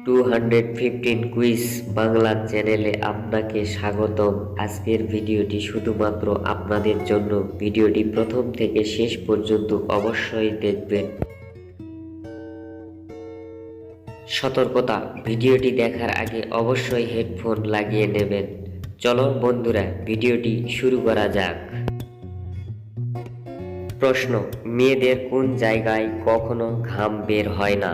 215 quiz Bangla চ্যানেলে আপনাকে স্বাগতম। আজকের ভিডিওটি শুধুমাত্র আপনাদের জন্য। ভিডিওটি প্রথম থেকে শেষ পর্যন্ত অবশ্যই দেখবেন। সতর্কতা, ভিডিওটি দেখার আগে অবশ্যই হেডফোন লাগিয়ে নেবেন। চলো বন্ধুরা, ভিডিওটি শুরু করা যাক। প্রশ্ন: মেয়েদের কোন জায়গায় কখনো ঘাম বের হয় না?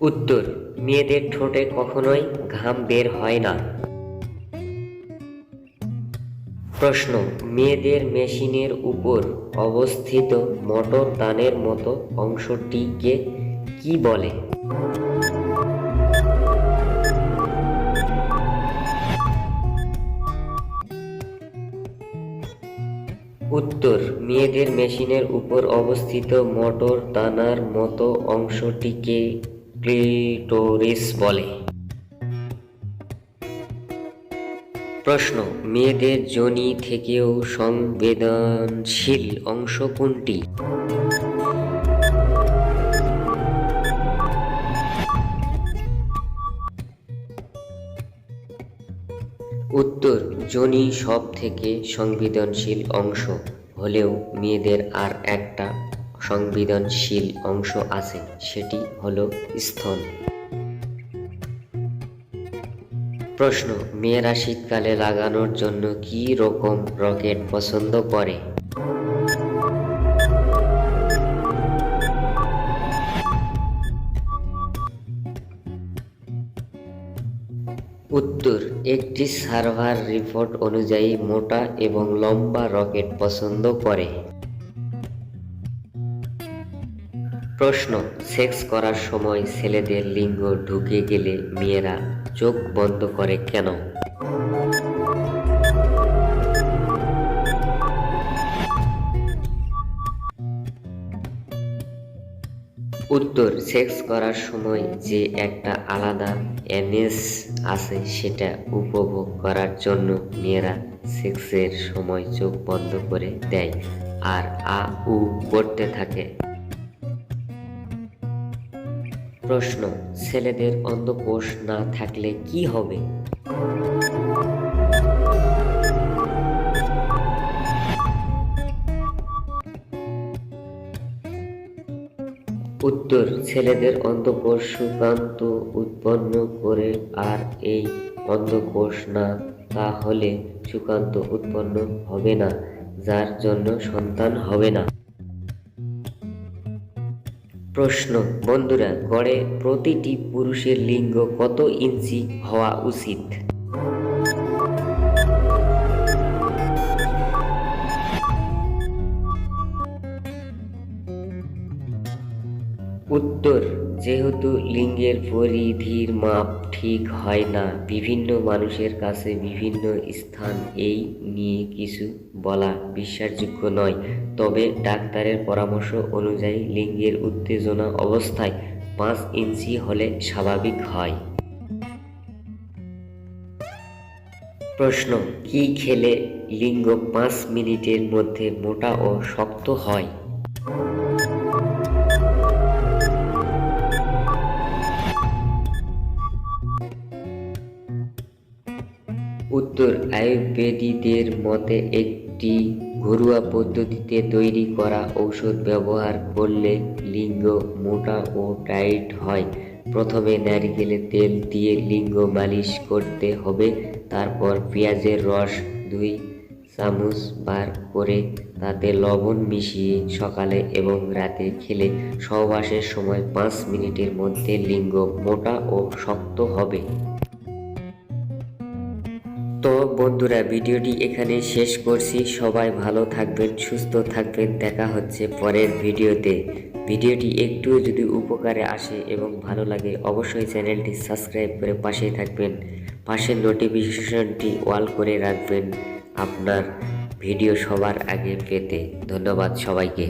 উত্তর: মেয়েদের ঠোঁটে কখনোই ঘাম বের হয় না। প্রশ্ন: মেয়েদের মেশিনের উপর অবস্থিত মোটর দানের মতো অংশটিকে কি বলে? উত্তর: মেয়েদের মেশিনের উপর অবস্থিত মোটর দানার মতো অংশটিকে ক্লিটোরিস বলে। প্রশ্ন: মেয়েদের যোনি থেকেও সংবেদনশীল অংশ কোনটি? উত্তর: যোনি সব থেকে সংবেদনশীল অংশ হলেও মেয়েদের আর একটা সংবেদনশীল অংশ আছে, সেটি হলো স্তন। প্রশ্ন: মেয়েরা শীতকালে লাগানোর জন্য কি রকম রকেট পছন্দ করে? উত্তর: একটি সার্ভার রিপোর্ট অনুযায়ী মোটা এবং লম্বা রকেট পছন্দ করে। প্রশ্ন: সেক্স করার সময় ছেলেদের লিঙ্গ ঢুকে গেলে মেয়েরা চোখ বন্ধ করে কেন? উত্তর: সেক্স করার সময় যে একটা আলাদা এনার্জি আছে, সেটা উপভোগ করার জন্য মেয়েরা সেক্সের সময় চোখ বন্ধ করে দেয় আর আ উ করতে থাকে। প্রশ্ন: ছেলেদের অন্ডকোষ না থাকলে কি হবে? উত্তর: ছেলেদের অন্ডকোষ শুক্রাণু উৎপন্ন করে, আর এই অন্ডকোষ না তাহলে শুক্রাণু উৎপন্ন হবে না, যার জন্য সন্তান হবে না। প্রশ্ন: বন্ধুরা, গড়ে প্রতিটি পুরুষের লিঙ্গ কত ইঞ্চি হওয়া উচিত? উত্তর: যেহেতু লিঙ্গের পরিধির মাপ ঠিক হয় না বিভিন্ন মানুষের কাছে বিভিন্ন স্থান, এই নিয়ে কিছু বলা বিশ্বাসযোগ্য নয়, তবে ডাক্তারের পরামর্শ অনুযায়ী লিঙ্গের উত্তেজনা অবস্থায় 5 ইঞ্চি হলে স্বাভাবিক হয়। প্রশ্ন: কি খেলে লিঙ্গ 5 মিনিটের মধ্যে মোটা ও শক্ত হয়? উত্তর: আয়ুর্বেদীদের মতে একটি ঘরোয়া পদ্ধতিতে তৈরি করা ঔষধ ব্যবহার করলে লিঙ্গ মোটা ও টাইট হয়। প্রথমে নারকেলের তেল দিয়ে লিঙ্গ মালিশ করতে হবে, তারপর পেঁয়াজের রস 2 চামচ বার করে তাতে লবণ মিশিয়ে সকালে এবং রাতে খেলে সহবাসের সময় 5 মিনিটের মধ্যে লিঙ্গ মোটা ও শক্ত হবে। তো বন্ধুরা, ভিডিওটি এখানে শেষ করছি। সবাই ভালো থাকবেন, সুস্থ থাকবেন। দেখা হচ্ছে পরের ভিডিওতে। ভিডিওটি একটু যদি উপকারে আসে এবং ভালো লাগে অবশ্যই চ্যানেলটি সাবস্ক্রাইব করে পাশেই থাকবেন। পাশের নোটিফিকেশনটি অল করে রাখবেন আপনার ভিডিও সবার আগে পেতে। ধন্যবাদ সবাইকে।